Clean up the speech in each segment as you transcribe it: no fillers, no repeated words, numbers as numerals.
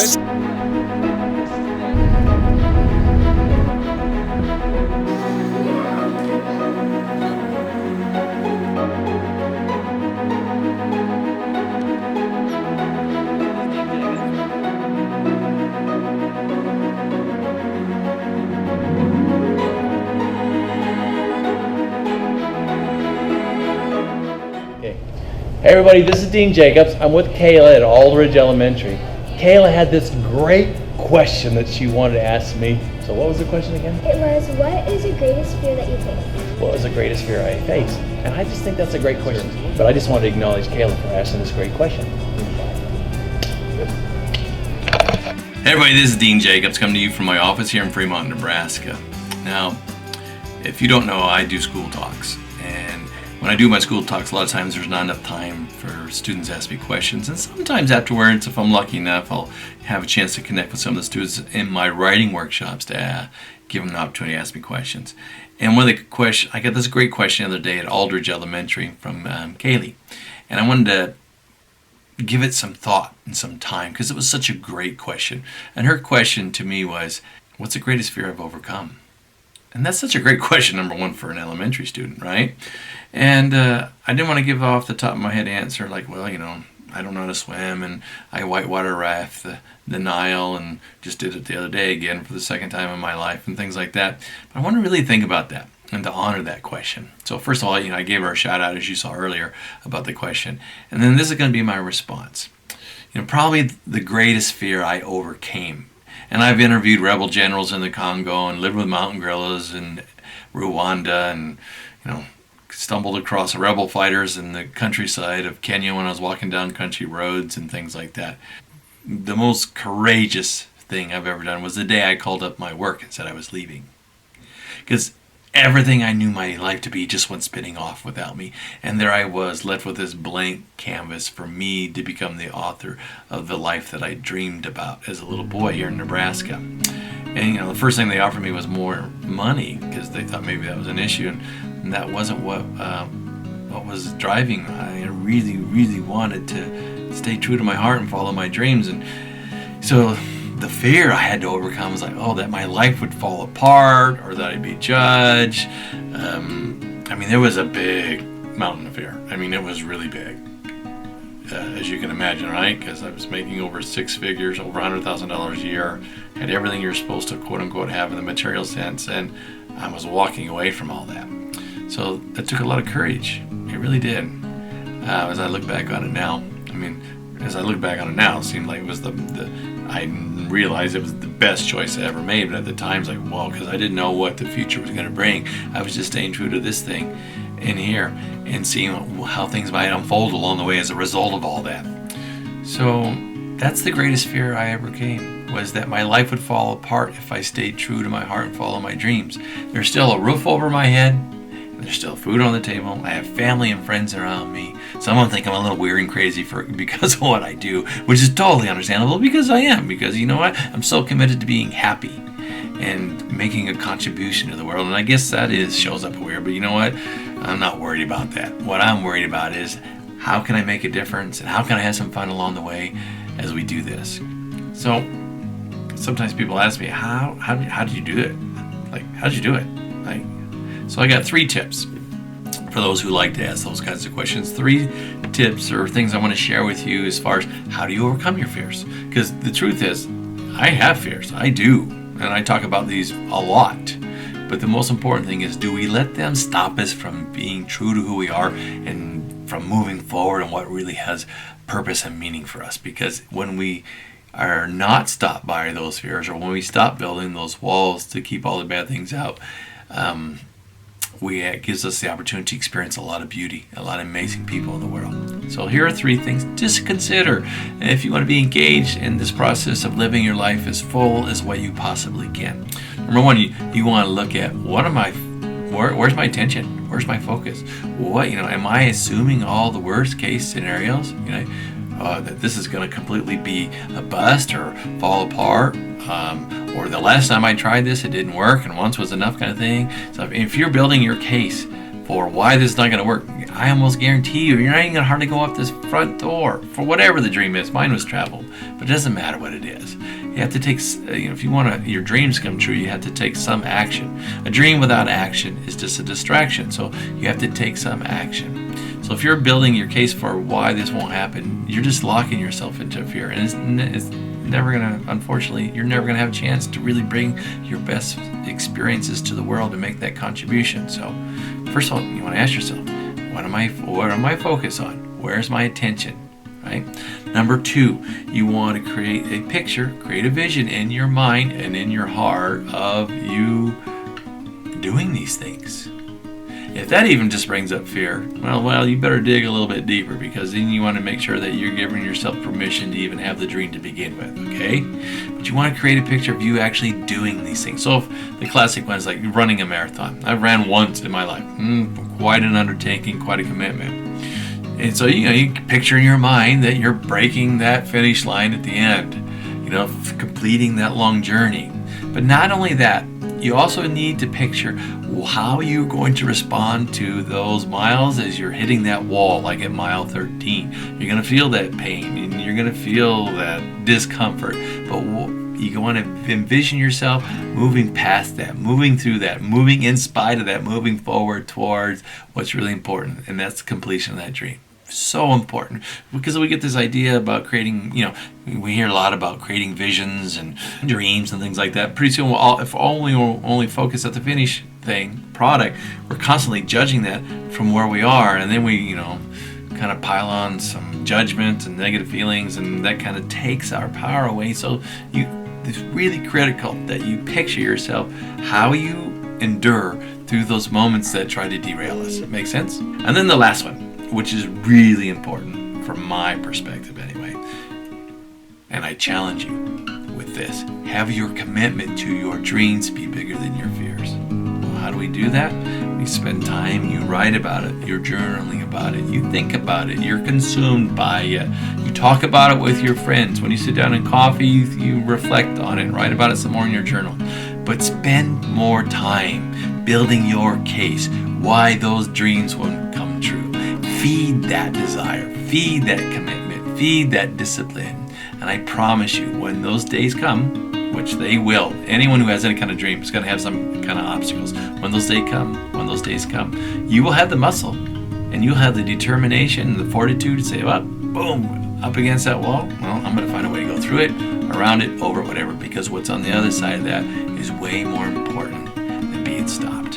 Hey everybody, this is Dean Jacobs. I'm with Kayla at Aldrich Elementary. Kayla had this great question that she wanted to ask me. So what was the question again? It was, what is the greatest fear that you face? What was the greatest fear I face? And I just think that's a great question. But I just wanted to acknowledge Kayla for asking this great question. Hey everybody, this is Dean Jacobs coming to you from my office here in Fremont, Nebraska. Now, if you don't know, I do school talks. And when I do my school talks, a lot of times there's not enough time for students to ask me questions. And sometimes afterwards, if I'm lucky enough, I'll have a chance to connect with some of the students in my writing workshops to give them an opportunity to ask me questions. And one of the questions, I got this great question the other day at Aldrich Elementary from Kayla. And I wanted to give it some thought and some time because it was such a great question. And her question to me was, what's the greatest fear I've overcome? And that's such a great question, number one, for an elementary student, right? And I didn't want to give off the top of my head answer like, well, you know, I don't know how to swim, and I whitewater raft the Nile, and just did it the other day again for the second time in my life, and things like that. But I want to really think about that and to honor that question. So first of all, you know, I gave her a shout out, as you saw earlier, about the question. And then this is going to be my response. You know, probably the greatest fear I overcame. And I've interviewed rebel generals in the Congo and lived with mountain gorillas in Rwanda, and, you know, stumbled across rebel fighters in the countryside of Kenya when I was walking down country roads and things like that. The most courageous thing I've ever done was the day I called up my work and said I was leaving. Because everything I knew my life to be just went spinning off without me. And there I was, left with this blank canvas for me to become the author of the life that I dreamed about as a little boy here in Nebraska. And, you know, the first thing they offered me was more money because they thought maybe that was an issue. And that wasn't what was driving me. I really, really wanted to stay true to my heart and follow my dreams. And so the fear I had to overcome was like, oh, that my life would fall apart or that I'd be judged. I mean, there was a big mountain of fear. I mean, it was really big, as you can imagine, right? Because I was making over six figures, over $100,000 a year, had everything you're supposed to, quote unquote, have in the material sense, and I was walking away from all that. So that took a lot of courage. It really did. As I look back on it now, it seemed like it was I realized it was the best choice I ever made, but at the time, it's like, well, because I didn't know what the future was going to bring. I was just staying true to this thing in here and seeing how things might unfold along the way as a result of all that. So that's the greatest fear I ever came, was that my life would fall apart if I stayed true to my heart and follow my dreams. There's still a roof over my head. There's still food on the table. I have family and friends around me. Some of them think I'm a little weird and crazy because of what I do, which is totally understandable because I am. Because you know what? I'm so committed to being happy and making a contribution to the world. And I guess that shows up weird. But you know what? I'm not worried about that. What I'm worried about is how can I make a difference and how can I have some fun along the way as we do this. So sometimes people ask me, how did you do it? Like, how did you do it? So I got 3 tips for those who like to ask those kinds of questions. 3 tips or things I want to share with you as far as how do you overcome your fears? Because the truth is, I have fears. I do. And I talk about these a lot. But the most important thing is, do we let them stop us from being true to who we are and from moving forward and what really has purpose and meaning for us? Because when we are not stopped by those fears, or when we stop building those walls to keep all the bad things out, it gives us the opportunity to experience a lot of beauty, a lot of amazing people in the world. So here are 3 things just to consider if you want to be engaged in this process of living your life as full as what you possibly can. Number 1, you want to look at where's my attention? Where's my focus? Am I assuming all the worst case scenarios? That this is going to completely be a bust or fall apart, or the last time I tried this, it didn't work, and once was enough kind of thing. So if you're building your case for why this is not going to work, I almost guarantee you're not even going to hardly go up this front door for whatever the dream is. Mine was travel, but it doesn't matter what it is. You have to take, if you want your dreams come true, you have to take some action. A dream without action is just a distraction, so you have to take some action. So if you're building your case for why this won't happen, you're just locking yourself into fear, and it's never going to, unfortunately, you're never going to have a chance to really bring your best experiences to the world and make that contribution. So first of all, you want to ask yourself, what am I focused on? Where's my attention? Right? Number 2, you want to create a picture, create a vision in your mind and in your heart of you doing these things. If that even just brings up fear, well, you better dig a little bit deeper, because then you want to make sure that you're giving yourself permission to even have the dream to begin with, okay? But you want to create a picture of you actually doing these things. So if the classic one is like running a marathon. I've ran once in my life. Quite an undertaking, quite a commitment. And so, you picture in your mind that you're breaking that finish line at the end, completing that long journey. But not only that, you also need to picture how you're going to respond to those miles as you're hitting that wall, like at mile 13. You're going to feel that pain and you're going to feel that discomfort. But you want to envision yourself moving past that, moving through that, moving in spite of that, moving forward towards what's really important, and that's the completion of that dream. So important, because we get this idea about creating, we hear a lot about creating visions and dreams and things like that. Pretty soon, if we'll only focus at the finish product, we're constantly judging that from where we are, and then we, kind of pile on some judgment and negative feelings, and that kind of takes our power away. So it's really critical that you picture yourself how you endure through those moments that try to derail us. Make sense? And then the last one, which is really important from my perspective anyway, and I challenge you with this: have your commitment to your dreams be bigger than your fears. Well, how do we do that? We spend time, you write about it, you're journaling about it, you think about it, you're consumed by it, you talk about it with your friends. When you sit down in coffee, you reflect on it, write about it some more in your journal. But spend more time building your case why those dreams won't come true. Feed that desire, feed that commitment, feed that discipline. And I promise you, when those days come, which they will, anyone who has any kind of dream is going to have some kind of obstacles. When those days come, you will have the muscle and you'll have the determination and the fortitude to say, well, boom, up against that wall. Well, I'm going to find a way to go through it, around it, over whatever, because what's on the other side of that is way more important than being stopped.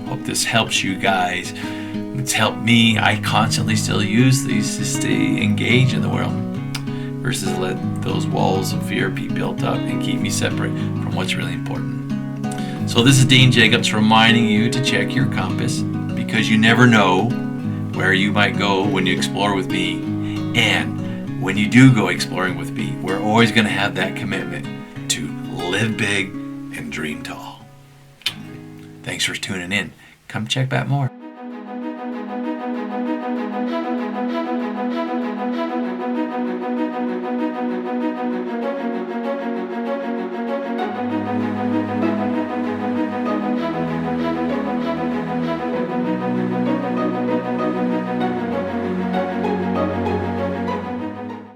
Hope this helps you guys. It's helped me. I constantly still use these to stay engaged in the world, versus let those walls of fear be built up and keep me separate from what's really important. So this is Dean Jacobs reminding you to check your compass, because you never know where you might go when you explore with me. And when you do go exploring with me, we're always going to have that commitment to live big and dream tall. Thanks for tuning in. Come check back more.